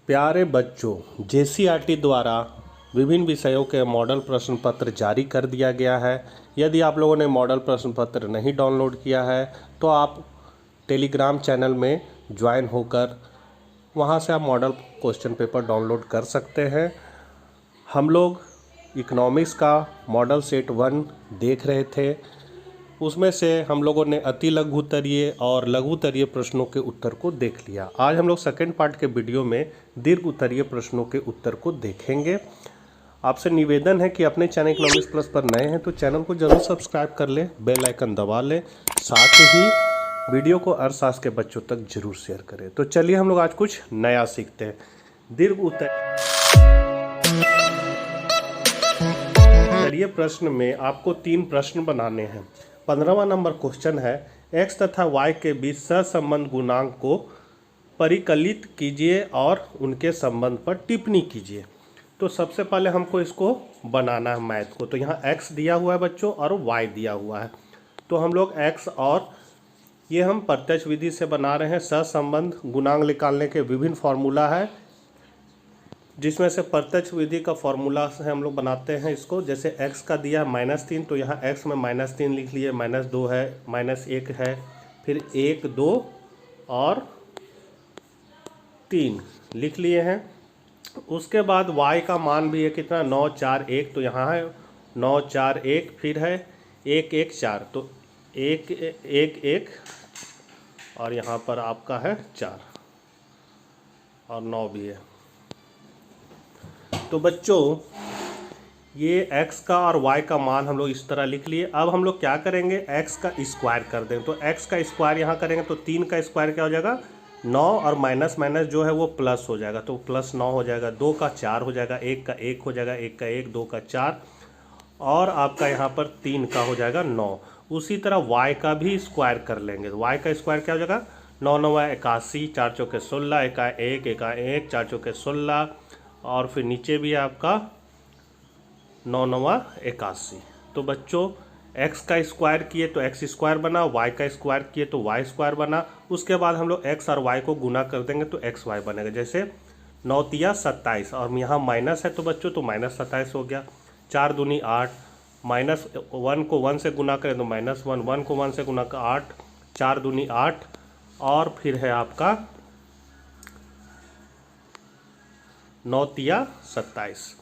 प्यारे बच्चों, जेसीईआरटी द्वारा विभिन्न विषयों के मॉडल प्रश्न पत्र जारी कर दिया गया है। यदि आप लोगों ने मॉडल प्रश्न पत्र नहीं डाउनलोड किया है तो आप टेलीग्राम चैनल में ज्वाइन होकर वहां से आप मॉडल क्वेश्चन पेपर डाउनलोड कर सकते हैं। हम लोग इकोनॉमिक्स का मॉडल सेट 1 देख रहे थे। उसमें से हम लोगों ने अति लघु उत्तरीय और लघु उत्तरीय प्रश्नों के उत्तर को देख लिया। आज हम लोग सेकंड पार्ट के वीडियो में दीर्घ उत्तरीय प्रश्नों के उत्तर को देखेंगे। आपसे निवेदन है कि अपने चैनल इकोनॉमिक्स प्लस पर नए हैं तो चैनल को जरूर सब्सक्राइब कर लें, बेल आइकन दबा लें, साथ ही वीडियो को अर्थशास्त्र के बच्चों तक जरूर शेयर करें। तो चलिए हम लोग आज कुछ नया सीखते हैं। दीर्घ उत्तरीय प्रश्न में आपको 3 प्रश्न बनाने हैं। 15वां नंबर क्वेश्चन है, x तथा y के बीच सहसंबंध गुणांक को परिकलित कीजिए और उनके संबंध पर टिप्पणी कीजिए। तो सबसे पहले हमको इसको बनाना है मैथ को। तो यहाँ x दिया हुआ है बच्चों और y दिया हुआ है। तो हम लोग x और ये हम प्रत्यक्ष विधि से बना रहे हैं। सहसंबंध गुणांक निकालने के विभिन्न फार्मूला है, जिसमें से प्रत्यक्ष विधि का फॉर्मूला से हम लोग बनाते हैं इसको। जैसे x का दिया है -3, तो यहाँ x में -3 लिख लिए, -2 है, -1 है, फिर 1, 2 और 3 लिख लिए हैं। उसके बाद y का मान भी है कितना, 9, 4, 1, तो यहाँ है 9, 4, 1, फिर है 1, 1, 4, तो 1, 1, 1 और यहाँ पर आपका है 4 और 9 भी है। तो बच्चों ये x का और y का मान हम लोग इस तरह लिख लिए। अब हम लोग क्या करेंगे, x का स्क्वायर कर देंगे। तो x का स्क्वायर यहाँ करेंगे तो 3 का स्क्वायर क्या हो जाएगा, 9 और माइनस माइनस जो है वो प्लस हो जाएगा, तो +9 हो जाएगा। 2 का 4 हो जाएगा, 1 का 1 हो जाएगा, 1 का 1, 2 का 4 और आपका यहाँ पर 3 का हो जाएगा 9। उसी तरह y का भी स्क्वायर कर लेंगे। तो y का स्क्वायर क्या हो जाएगा, 9 9 81, 4 चौके 16, 1 1, 1 1, 4 चौके 16 और फिर नीचे भी आपका 9 9 81। तो बच्चों x का स्क्वायर किए तो x स्क्वायर बना, y का स्क्वायर किए तो y स्क्वायर बना। उसके बाद हम लोग x और y को गुना कर देंगे तो x y बनेगा। जैसे 9 तिया 27 और यहाँ माइनस है तो बच्चों तो -27 हो गया। 4 दूनी 8, -1 को 1 से गुना करें तो -1, 1 को 1 से गुना कर 8, 4 दूनी 8 और फिर है आपका 9 तिया 27।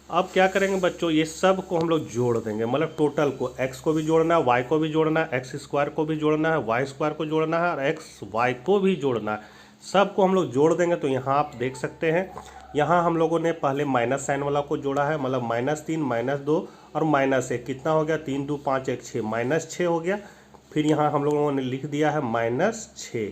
अब क्या करेंगे बच्चों, ये सब को हम लोग जोड़ देंगे, मतलब टोटल को, x को भी जोड़ना है, y को भी जोड़ना है, x स्क्वायर को भी जोड़ना है, y स्क्वायर को जोड़ना है और x y को भी जोड़ना है। सब को हम लोग जोड़ देंगे। तो यहाँ आप देख सकते हैं, यहाँ हम लोगों ने पहले माइनस साइन वाला को जोड़ा है, मतलब -3, -2 और -1, कितना हो गया, 3 2 5 1 6, -6 हो गया। फिर यहाँ हम लोगों ने लिख दिया है -6।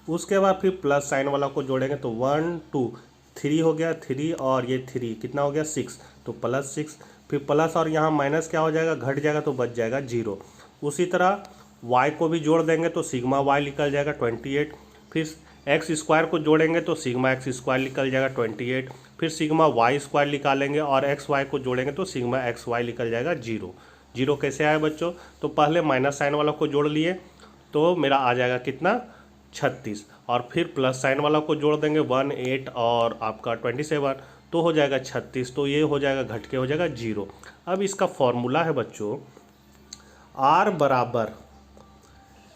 उसके बाद फिर प्लस साइन वाला को जोड़ेंगे तो 1 2 3 हो गया, 3 और ये 3 कितना हो गया 6, तो +6। फिर प्लस और यहाँ माइनस क्या हो जाएगा, घट जाएगा तो बच जाएगा 0। उसी तरह y को भी जोड़ देंगे तो सिग्मा y निकल जाएगा 28। फिर x स्क्वायर को जोड़ेंगे तो सिग्मा x स्क्वायर निकल जाएगा 28। फिर सिग्मा y स्क्वायर निकालेंगे और एक्स वाई को जोड़ेंगे तो सिग्मा एक्स वाई निकल जाएगा 0। 0 कैसे आया बच्चों, तो पहले माइनस साइन वाला को जोड़ लिए तो मेरा आ जाएगा कितना 36 और फिर प्लस साइन वाला को जोड़ देंगे 1 8 और आपका 27 तो हो जाएगा 36। तो ये हो जाएगा घट के हो जाएगा 0। अब इसका फॉर्मूला है बच्चों, R बराबर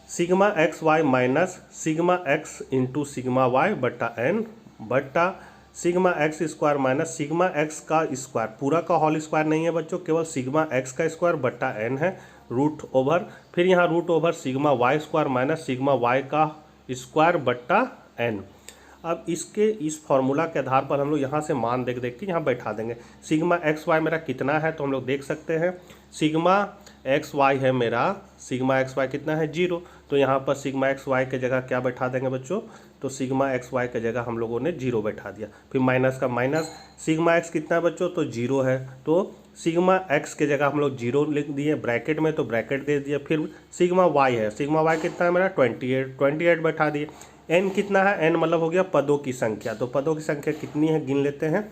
sigma x y minus sigma x into sigma y बट्टा n बट्टा sigma x square minus sigma x का स्क्वायर, पूरा का होल स्क्वायर नहीं है बच्चों, केवल सिग्मा एक्स का स्क्वायर बट्टा n है, रूट ओवर, फिर यहाँ root over sigma y square minus sigma y का स्क्वायर बट्टा n। अब इसके इस फॉर्मूला के आधार पर हम लोग यहाँ से मान देख देख के यहाँ बैठा देंगे। सिग्मा एक्स वाई मेरा कितना है तो हम लोग देख सकते हैं, सिग्मा एक्स वाई है मेरा, सिग्मा एक्स वाई कितना है 0, तो यहाँ पर सिग्मा एक्स वाई के जगह क्या बैठा देंगे बच्चों, तो सिग्मा एक्स वाई के जगह हम लोगों ने 0 बैठा दिया। फिर माइनस का माइनस, सिग्मा एक्स कितना है बच्चों, तो 0 है, तो सिग्मा एक्स के जगह हम लोग 0 लिख दिए ब्रैकेट में, तो ब्रैकेट दे दिया। फिर सिग्मा वाई है, सिग्मा वाई कितना है मेरा 28 बैठा दिए। n कितना है, n मतलब हो गया पदों की संख्या, तो पदों की संख्या कितनी है गिन लेते हैं,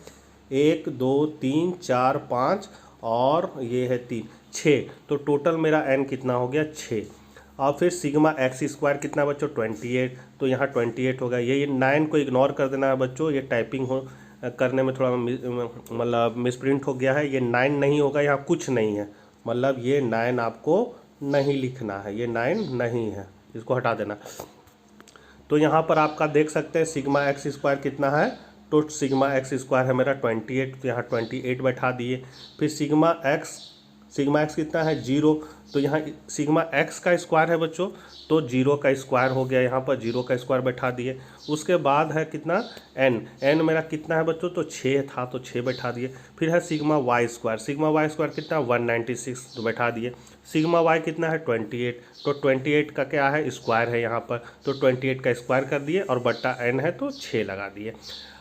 1 2 3 4 5 और ये है 3 6, तो टोटल मेरा n कितना हो गया 6। और फिर सिग्मा एक्स स्क्वायर कितना बच्चों 28, तो यहाँ 28 होगा। ये 9 को इग्नोर कर देना है बच्चों, ये टाइपिंग हो करने में थोड़ा मतलब मिसप्रिंट हो गया है। ये 9 नहीं होगा, यहाँ कुछ नहीं है, मतलब ये 9 आपको नहीं लिखना है, ये 9 नहीं है, इसको हटा देना। तो यहाँ पर आपका देख सकते हैं सिग्मा एक्स स्क्वायर कितना है, तो सिग्मा एक्स स्क्वायर है मेरा 28, तो यहाँ 28 बैठा दिए। फिर सिग्मा एक्स कितना है 0, तो यहाँ सिग्मा एक्स का स्क्वायर है बच्चों, तो 0 का स्क्वायर हो गया, यहाँ पर 0 का स्क्वायर बैठा दिए। उसके बाद है कितना एन मेरा कितना है बच्चों, तो 6 था, तो 6 बैठा दिए। फिर है सिग्मा वाई स्क्वायर कितना 196, तो बैठा दिए। सिग्मा वाई कितना है 28, तो 28 का क्या है स्क्वायर है यहाँ पर, तो 28 का स्क्वायर कर दिए और बट्टा एन है तो 6 लगा दिए।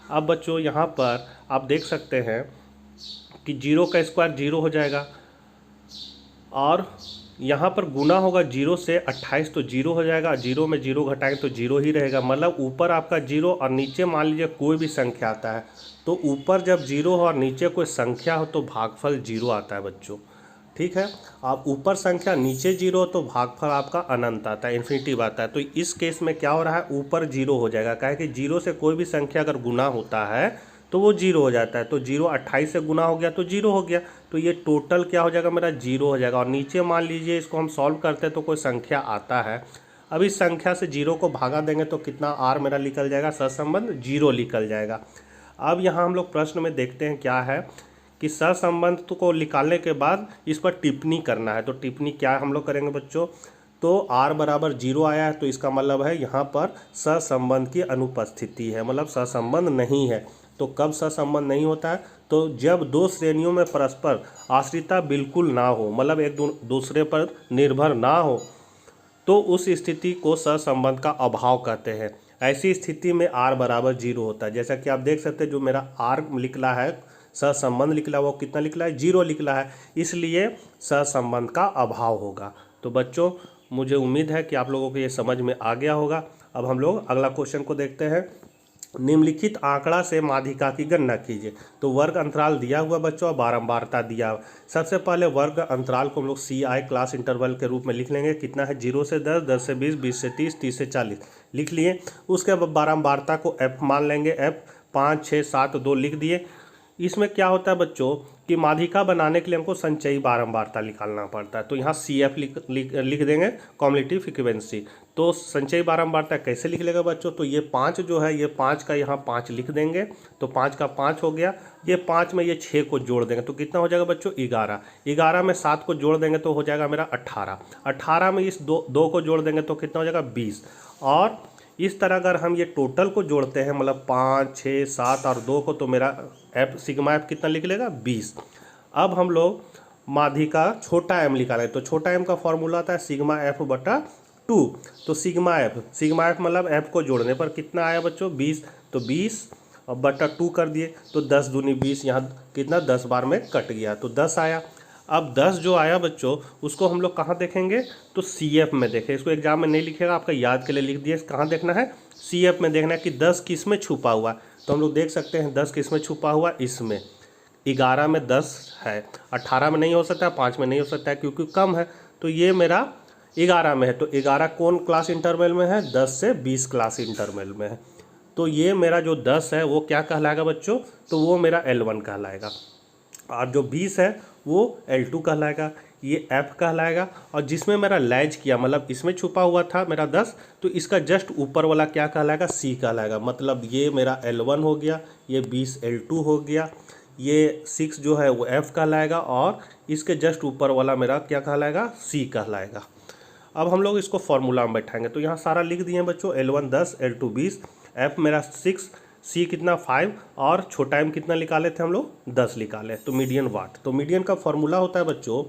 अब बच्चों यहाँ पर आप देख सकते हैं कि 0 का स्क्वायर 0 हो जाएगा, और यहाँ पर गुना होगा 0 से 28, तो 0 हो जाएगा। 0 में 0 घटाएंगे तो 0 ही रहेगा, मतलब ऊपर आपका 0 और नीचे मान लीजिए कोई भी संख्या आता है, तो ऊपर जब 0 हो और नीचे कोई संख्या हो तो भागफल 0 आता है बच्चों, ठीक है। आप ऊपर संख्या नीचे 0 हो तो भागफल आपका अनंत आता है, इन्फिनिटिव आता है। तो इस केस में क्या हो रहा है, ऊपर 0 हो जाएगा, क्या है कि 0 से कोई भी संख्या अगर गुना होता है तो वो 0 हो जाता है। तो 0 28 से गुना हो गया तो 0 हो गया, तो ये टोटल क्या हो जाएगा मेरा 0 हो जाएगा। और नीचे मान लीजिए इसको हम सॉल्व करते हैं तो कोई संख्या आता है, अब इस संख्या से 0 को भागा देंगे तो कितना आर मेरा निकल जाएगा, सहसंबंध 0 निकल जाएगा। अब यहाँ हम लोग प्रश्न में देखते हैं क्या है कि सहसंबंध को निकालने के बाद इस पर टिप्पणी करना है। तो टिप्पणी क्या हम लोग करेंगे बच्चों, तो r बराबर 0 आया है, तो इसका मतलब है यहाँ पर सहसंबंध की अनुपस्थिति है, मतलब सहसंबंध नहीं है। तो कब सहसंबंध नहीं होता है, तो जब दो श्रेणियों में परस्पर आश्रितता बिल्कुल ना हो, मतलब एक दूसरे पर निर्भर ना हो, तो उस स्थिति को सहसंबंध का अभाव कहते हैं। ऐसी स्थिति में r बराबर 0 होता है। जैसा कि आप देख सकते हैं जो मेरा r निकला है, सहसंबंध निकला वो कितना निकला है 0 निकला है, इसलिए सहसंबंध का अभाव होगा। तो बच्चों मुझे उम्मीद है कि आप लोगों को ये समझ में आ गया होगा। अब हम लोग अगला क्वेश्चन को देखते हैं। निम्नलिखित आंकड़ा से माध्यिका की गणना कीजिए। तो वर्ग अंतराल दिया हुआ बच्चों और बारंबारता दिया हुआ। सबसे पहले वर्ग अंतराल को हम लोग CI क्लास इंटरवल के रूप में लिख लेंगे। कितना है 0 से 10, 10 से 20, 20 से 30, 30 से 40 लिख लिए। उसके बाद बारंबारता को F मान लेंगे, F 5, 6, 7, 2 लिख दिए। इसमें क्या होता है बच्चों कि माध्यिका बनाने के लिए हमको संचयी बारंबारता निकालना पड़ता है, तो यहाँ CF लिख देंगे, कॉम्युलेटिव फ्रीक्वेंसी। तो संचयी बारंबारता कैसे लिख लेगा बच्चों, तो ये 5 जो है, ये 5 का यहाँ 5 लिख देंगे, तो 5 का 5 हो गया। ये 5 में ये 6 को जोड़ देंगे तो कितना हो जाएगा बच्चों 11। 11 में 7 को जोड़ देंगे तो हो जाएगा मेरा 18। 18 में इस दो को जोड़ देंगे तो कितना हो जाएगा 20। और इस तरह अगर हम ये टोटल को जोड़ते हैं, मतलब 5, 6, 7 और 2 को, तो मेरा सिग्मा एफ कितना लिख लेगा 20। अब हम लोग माध्यिका छोटा एम निकालें, तो छोटा एम का फॉर्मूला आता है सिग्मा एफ बटा 2। तो सिग्मा एफ मतलब एफ को जोड़ने पर कितना आया बच्चों 20, तो 20 और बटा 2 कर दिए, तो 10 दूनी 20, यहाँ कितना 10 बार में कट गया तो 10 आया। अब 10 जो आया बच्चों उसको हम लोग कहाँ देखेंगे, तो CF में देखें। इसको एग्जाम में नहीं लिखेगा, आपका याद के लिए लिख दिए। कहाँ देखना है, CF में देखना है कि 10 किस में छुपा हुआ। तो हम लोग देख सकते हैं 10 किस में छुपा हुआ, इसमें 11 में 10 है, 18 में नहीं हो सकता, 5 में नहीं हो सकता है क्योंकि कम है, तो ये मेरा 11 में है। तो 11 कौन क्लास इंटरवल में है, 10 से 20 क्लास इंटरवल में है। तो ये मेरा जो 10 है वो क्या कहलाएगा बच्चों, तो वो मेरा L1 कहलाएगा, और जो 20 है वो L2 कहलाएगा, ये F कहलाएगा। और जिसमें मेरा लैच किया, मतलब इसमें छुपा हुआ था मेरा 10, तो इसका जस्ट ऊपर वाला क्या कहलाएगा, C कहलाएगा। मतलब ये मेरा L1 हो गया, ये 20 L2 हो गया, ये 6 जो है वो F कहलाएगा, और इसके जस्ट ऊपर वाला मेरा क्या कहलाएगा, C कहलाएगा। अब हम लोग इसको फॉर्मूला में बैठाएंगे, तो यहाँ सारा लिख दिए बच्चों, L1 10, L2 20, F मेरा 6, C कितना 5, और छोटा m कितना निकाले थे हम लोग 10 निकाले, तो मीडियन वाट। तो मीडियन का फॉर्मूला होता है बच्चों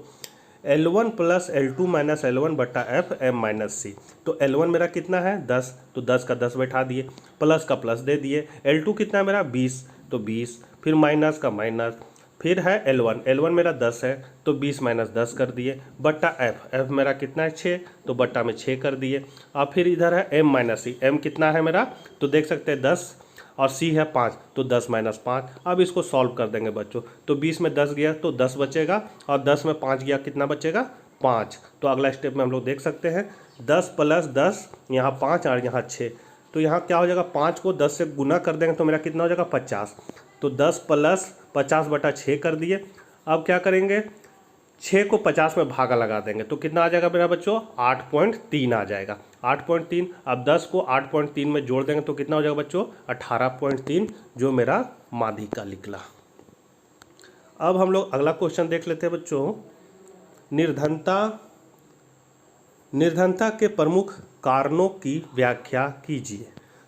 L1 plus L2 minus L1 बटा F m माइनस C। तो L1 मेरा कितना है 10, तो 10 का 10 बैठा दिए, प्लस का प्लस दे दिए। L2 कितना है मेरा 20, तो 20, फिर माइनस का माइनस, फिर है L1 मेरा 10 है, तो 20 माइनस 10 कर दिए, बट्टा F मेरा कितना है 6, तो बट्टा में 6 कर दिए। अब फिर इधर है M माइनस C, M कितना है मेरा, तो देख सकते हैं 10 और C है 5, तो 10 माइनस 5। अब इसको सॉल्व कर देंगे बच्चों, तो 20 में 10 गया तो 10 बचेगा, और 10 में 5 गया कितना बचेगा 5। तो अगला स्टेप में हम लोग देख सकते हैं 10 + 10, यहाँ 5 और यहाँ 6, तो यहाँ क्या हो जाएगा, 5 को 10 से गुना कर देंगे तो मेरा कितना हो जाएगा 50। तो 10 + 50/6 कर दिए। अब क्या करेंगे, 6 को 50 में भागा लगा देंगे तो कितना आ जाएगा मेरा बच्चों, 8.3 आ जाएगा, 8.3। अब 10 को 8.3 में जोड़ देंगे तो कितना हो जाएगा बच्चों, 18.3, जो मेरा माध्यिका निकला। अब हम लोग अगला क्वेश्चन देख लेते हैं बच्चों। निर्धनता के प्रमुख कारणों की व्याख्या कीजिए।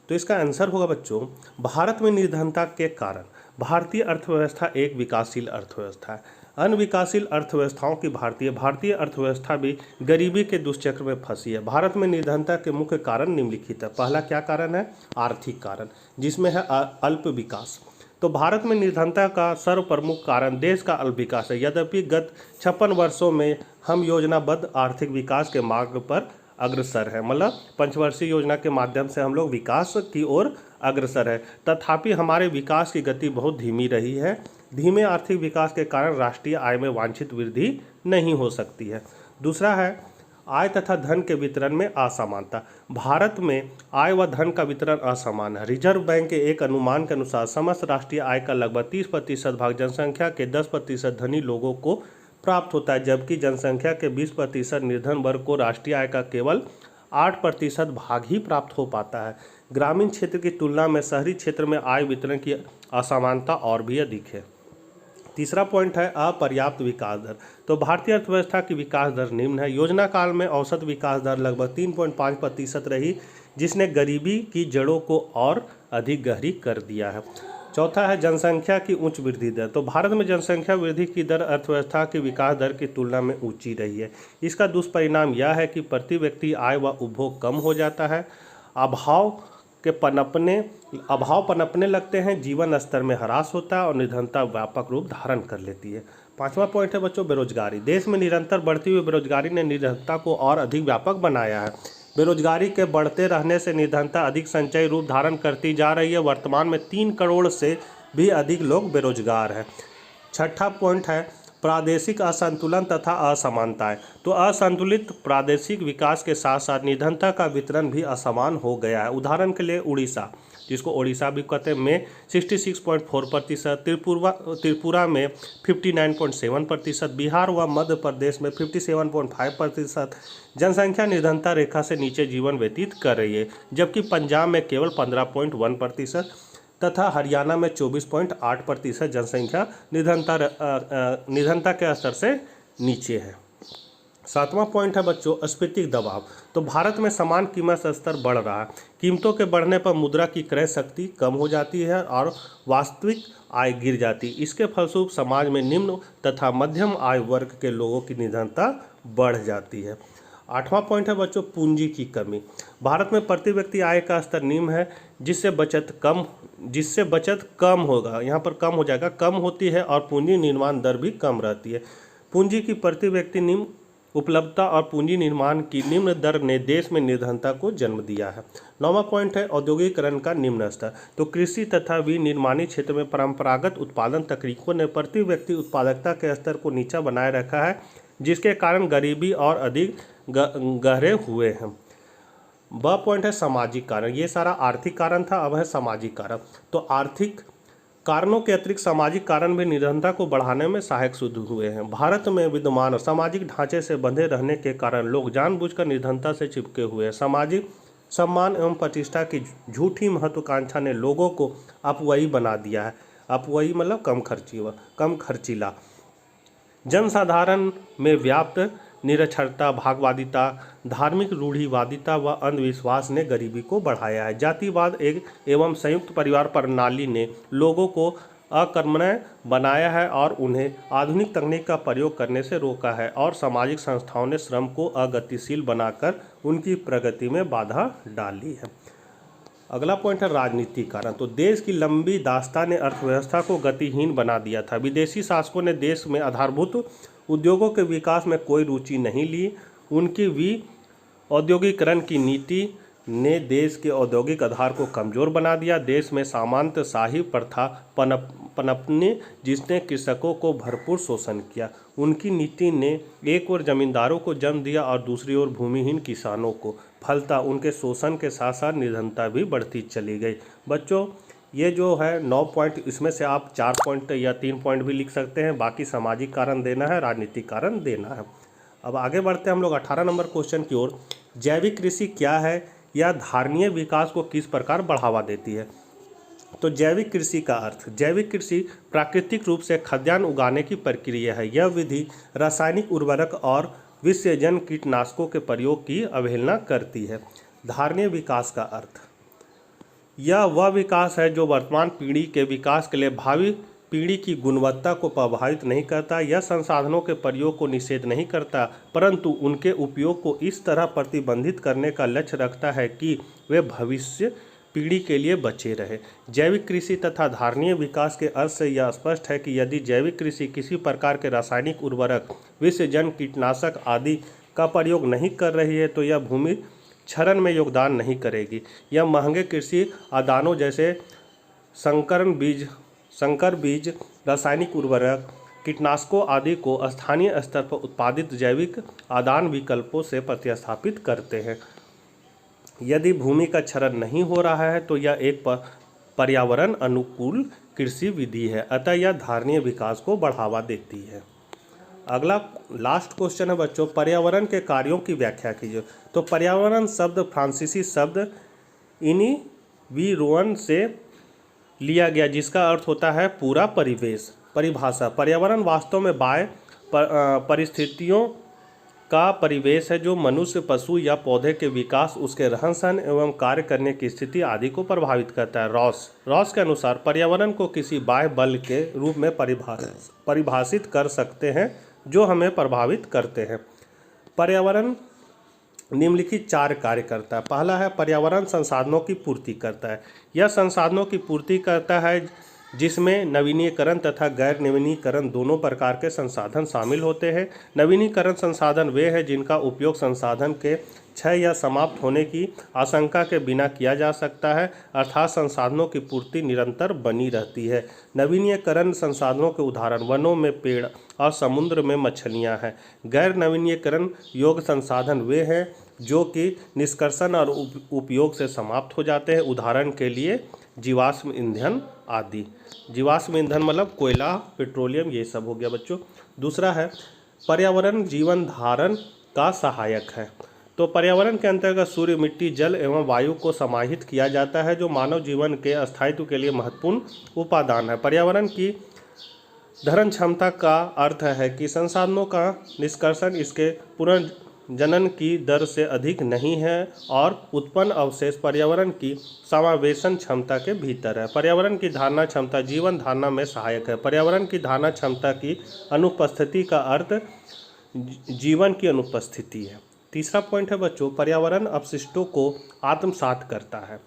तो इसका आंसर होगा बच्चों, भारत में निर्धनता के कारण, भारतीय अर्थव्यवस्था एक विकासशील अर्थव्यवस्था है। अन्य विकासशील अर्थव्यवस्थाओं की भारतीय अर्थव्यवस्था भी गरीबी के दुष्चक्र में फंसी है। भारत में निर्धनता के मुख्य कारण निम्नलिखित है। पहला क्या कारण है, आर्थिक कारण, जिसमें है अल्प विकास। तो भारत में निर्धनता का सर्व प्रमुख कारण देश का अल्प विकास है। यद्यपि गत 56 वर्षों में हम योजनाबद्ध आर्थिक विकास के मार्ग पर अग्रसर है, मतलब पंचवर्षीय योजना के माध्यम से हम लोग विकास की ओर अग्रसर है, तथापि हमारे विकास की गति बहुत धीमी रही है। धीमे आर्थिक विकास के कारण राष्ट्रीय आय में वांछित वृद्धि नहीं हो सकती है। दूसरा है आय तथा धन के वितरण में असमानता। भारत में आय व धन का वितरण असमान है। रिजर्व बैंक के एक अनुमान के अनुसार समस्त राष्ट्रीय आय का लगभग 30% भाग जनसंख्या के 10% धनी लोगों को प्राप्त होता है, जबकि जनसंख्या के 20% निर्धन वर्ग को राष्ट्रीय आय का केवल 8% भाग ही प्राप्त हो पाता है। ग्रामीण क्षेत्र की तुलना में शहरी क्षेत्र में आय वितरण की असमानता और भी अधिक है। तीसरा पॉइंट है अपर्याप्त विकास दर। तो भारतीय अर्थव्यवस्था की विकास दर निम्न है। योजना काल में औसत विकास दर लगभग 3.5% रही, जिसने गरीबी की जड़ों को और अधिक गहरी कर दिया है। चौथा है जनसंख्या की उच्च वृद्धि दर। तो भारत में जनसंख्या वृद्धि की दर अर्थव्यवस्था की विकास दर की तुलना में ऊंची रही है। इसका दुष्परिणाम यह है कि प्रति व्यक्ति आय व उपभोग कम हो जाता है, अभाव पनपने लगते हैं, जीवन स्तर में ह्रास होता है और निर्धनता व्यापक रूप धारण कर लेती है। पांचवा पॉइंट है बच्चों बेरोजगारी। देश में निरंतर बढ़ती हुई बेरोजगारी ने निर्धनता को और अधिक व्यापक बनाया है। बेरोजगारी के बढ़ते रहने से निर्धनता अधिक संचयी रूप धारण करती जा रही है। वर्तमान में 3 करोड़ से भी अधिक लोग बेरोजगार हैं। छठा पॉइंट है प्रादेशिक असंतुलन तथा असमानताएं। तो असंतुलित प्रादेशिक विकास के साथ साथ निर्धनता का वितरण भी असमान हो गया है। उदाहरण के लिए उड़ीसा, जिसको ओडिशा भी कहते हैं, में 66.4%, त्रिपुरा में 59.7%, बिहार व मध्य प्रदेश में 57.5% जनसंख्या निर्धनता रेखा से नीचे जीवन व्यतीत कर रही है, जबकि पंजाब में केवल 15.1% तथा हरियाणा में 24.8% जनसंख्या निर्धनता के स्तर से नीचे है। सातवां पॉइंट है बच्चों अस्फीतिक दबाव। तो भारत में समान कीमत स्तर बढ़ रहा है। कीमतों के बढ़ने पर मुद्रा की क्रय शक्ति कम हो जाती है और वास्तविक आय गिर जाती है। इसके फलस्वरूप समाज में निम्न तथा मध्यम आय वर्ग के लोगों की निर्धनता बढ़ जाती है। आठवां पॉइंट है बच्चों पूंजी की कमी। भारत में प्रति व्यक्ति आय का स्तर निम्न है, जिससे बचत कम होगा, यहाँ पर कम हो जाएगा, कम होती है और पूंजी निर्माण दर भी कम रहती है। पूंजी की प्रति व्यक्ति निम्न उपलब्धता और पूंजी निर्माण की निम्न दर ने देश में निर्धनता को जन्म दिया है। 9वां पॉइंट है औद्योगिकरण का निम्न स्तर। तो कृषि तथा विनिर्माणी क्षेत्र में परंपरागत उत्पादन तकनीकों ने प्रति व्यक्ति उत्पादकता के स्तर को नीचा बनाए रखा है, जिसके कारण गरीबी और अधिक गहरे हुए हैं। ब पॉइंट है सामाजिक कारण। ये सारा आर्थिक कारण था, अब है सामाजिक कारण। तो आर्थिक कारणों के अतिरिक्त सामाजिक कारण भी निर्धनता को बढ़ाने में सहायक सिद्ध हुए हैं। भारत में विद्यमान सामाजिक ढांचे से बंधे रहने के कारण लोग जानबूझकर निर्धनता से चिपके हुए हैं। सामाजिक सम्मान एवं प्रतिष्ठा की झूठी महत्वाकांक्षा ने लोगों को अपव्ययी बना दिया है। अपव्ययी मतलब कम खर्चीला। जनसाधारण में व्याप्त निरक्षरता, भागवादिता, धार्मिक रूढ़िवादिता व अंधविश्वास ने गरीबी को बढ़ाया है। जातिवाद एवं संयुक्त परिवार प्रणाली ने लोगों को अकर्मण्य बनाया है और उन्हें आधुनिक तकनीक का प्रयोग करने से रोका है, और सामाजिक संस्थाओं ने श्रम को अगतिशील बनाकर उनकी प्रगति में बाधा डाली है। अगला पॉइंट है राजनीतिक कारण। तो देश की लंबी दास्तान ने अर्थव्यवस्था को गतिहीन बना दिया था। विदेशी शासकों ने देश में आधारभूत उद्योगों के विकास में कोई रुचि नहीं ली। उनकी औद्योगिकरण की नीति ने देश के औद्योगिक आधार को कमज़ोर बना दिया। देश में सामंतशाही प्रथा पनपने जिसने कृषकों को भरपूर शोषण किया। उनकी नीति ने एक ओर जमींदारों को जन्म दिया और दूसरी ओर भूमिहीन किसानों को। फलतः उनके शोषण के साथ साथ निर्धनता भी बढ़ती चली गई। बच्चों, ये जो है 9 पॉइंट, इसमें से आप 4 पॉइंट या 3 पॉइंट भी लिख सकते हैं। बाकी सामाजिक कारण देना है, राजनीतिक कारण देना है। अब आगे बढ़ते हैं हम लोग 18 नंबर क्वेश्चन की ओर। जैविक कृषि क्या है? यह धारणीय विकास को किस प्रकार बढ़ावा देती है? तो जैविक कृषि का अर्थ, जैविक कृषि प्राकृतिक रूप से खाद्यान्न उगाने की प्रक्रिया है। यह विधि रासायनिक उर्वरक और विषजन्य कीटनाशकों के प्रयोग की अवहेलना करती है। धारणीय विकास का अर्थ, यह वह विकास है जो वर्तमान पीढ़ी के विकास के लिए भावी पीढ़ी की गुणवत्ता को प्रभावित नहीं करता। यह संसाधनों के प्रयोग को निषेध नहीं करता, परंतु उनके उपयोग को इस तरह प्रतिबंधित करने का लक्ष्य रखता है कि वे भविष्य पीढ़ी के लिए बचे रहे। जैविक कृषि तथा धारणीय विकास के अर्थ से यह स्पष्ट है कि यदि जैविक कृषि किसी प्रकार के रासायनिक उर्वरक, विषजन्य कीटनाशक आदि का प्रयोग नहीं कर रही है तो यह भूमि क्षरण में योगदान नहीं करेगी। यह महंगे कृषि आदानों जैसे संकर बीज, रासायनिक उर्वरक, कीटनाशकों आदि को स्थानीय स्तर पर उत्पादित जैविक आदान विकल्पों से प्रतिस्थापित करते हैं। यदि भूमि का क्षरण नहीं हो रहा है तो यह एक पर्यावरण अनुकूल कृषि विधि है, अतः यह धारणीय विकास को बढ़ावा देती है। अगला लास्ट क्वेश्चन है बच्चों, पर्यावरण के कार्यों की व्याख्या कीजिए। तो पर्यावरण शब्द फ्रांसीसी शब्द इनिविरोन से लिया गया, जिसका अर्थ होता है पूरा परिवेश। परिभाषा, पर्यावरण वास्तव में बाह्य परिस्थितियों का परिवेश है जो मनुष्य, पशु या पौधे के विकास, उसके रहन सहन एवं कार्य करने की स्थिति आदि को प्रभावित करता है। रॉस के अनुसार पर्यावरण को किसी बाह्य बल के रूप में परिभाषित कर सकते हैं जो हमें प्रभावित करते हैं। पर्यावरण निम्नलिखित 4 कार्य करता है। पहला है पर्यावरण संसाधनों की पूर्ति करता है। यह संसाधनों की पूर्ति करता है जिसमें नवीनीकरण तथा गैर नवीनीकरण दोनों प्रकार के संसाधन शामिल होते हैं। नवीनीकरण संसाधन वे हैं जिनका उपयोग संसाधन के क्षय या समाप्त होने की आशंका के बिना किया जा सकता है, अर्थात संसाधनों की पूर्ति निरंतर बनी रहती है। नवीनीकरण संसाधनों के उदाहरण वनों में पेड़ और समुद्र में मछलियां हैं। गैर नवीनीकरण योग्य संसाधन वे हैं जो कि निष्कर्षण और उपयोग से समाप्त हो जाते हैं, उदाहरण के लिए जीवाश्म ईंधन आदि। जीवाश्म ईंधन मतलब कोयला, पेट्रोलियम, ये सब हो गया बच्चों। दूसरा है पर्यावरण जीवन धारण का सहायक है। तो पर्यावरण के अंतर्गत सूर्य, मिट्टी, जल एवं वायु को समाहित किया जाता है जो मानव जीवन के अस्थायित्व के लिए महत्वपूर्ण उपादान है। पर्यावरण की धारण क्षमता का अर्थ है कि संसाधनों का निष्कर्षण इसके पुनर्जनन की दर से अधिक नहीं है और उत्पन्न अवशेष पर्यावरण की समावेशन क्षमता के भीतर है। पर्यावरण की धारणा क्षमता जीवन धारणा में सहायक है। पर्यावरण की धारणा क्षमता की अनुपस्थिति का अर्थ जीवन की अनुपस्थिति है। तीसरा पॉइंट है बच्चों, पर्यावरण अपशिष्टों को आत्मसात करता है,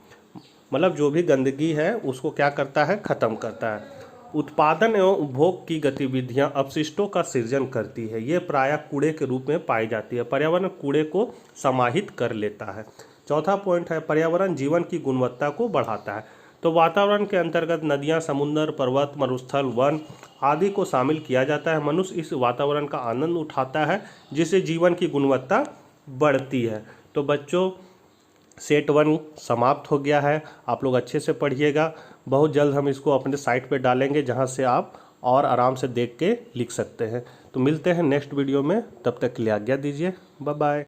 मतलब जो भी गंदगी है उसको क्या करता है, खत्म करता है। उत्पादन एवं उपभोग की गतिविधियां अपशिष्टों का सृजन करती है। ये प्रायः कूड़े के रूप में पाई जाती है। पर्यावरण कूड़े को समाहित कर लेता है। चौथा पॉइंट है पर्यावरण जीवन की गुणवत्ता को बढ़ाता है। तो वातावरण के अंतर्गत नदियां, समुद्र, पर्वत, मरुस्थल, वन आदि को शामिल किया जाता है। मनुष्य इस वातावरण का आनंद उठाता है जिससे जीवन की गुणवत्ता बढ़ती है। तो बच्चों सेट 1 समाप्त हो गया है। आप लोग अच्छे से पढ़िएगा। बहुत जल्द हम इसको अपने साइट पे डालेंगे जहां से आप और आराम से देख के लिख सकते हैं। तो मिलते हैं नेक्स्ट वीडियो में, तब तक के लिए आज्ञा दीजिए। Bye bye.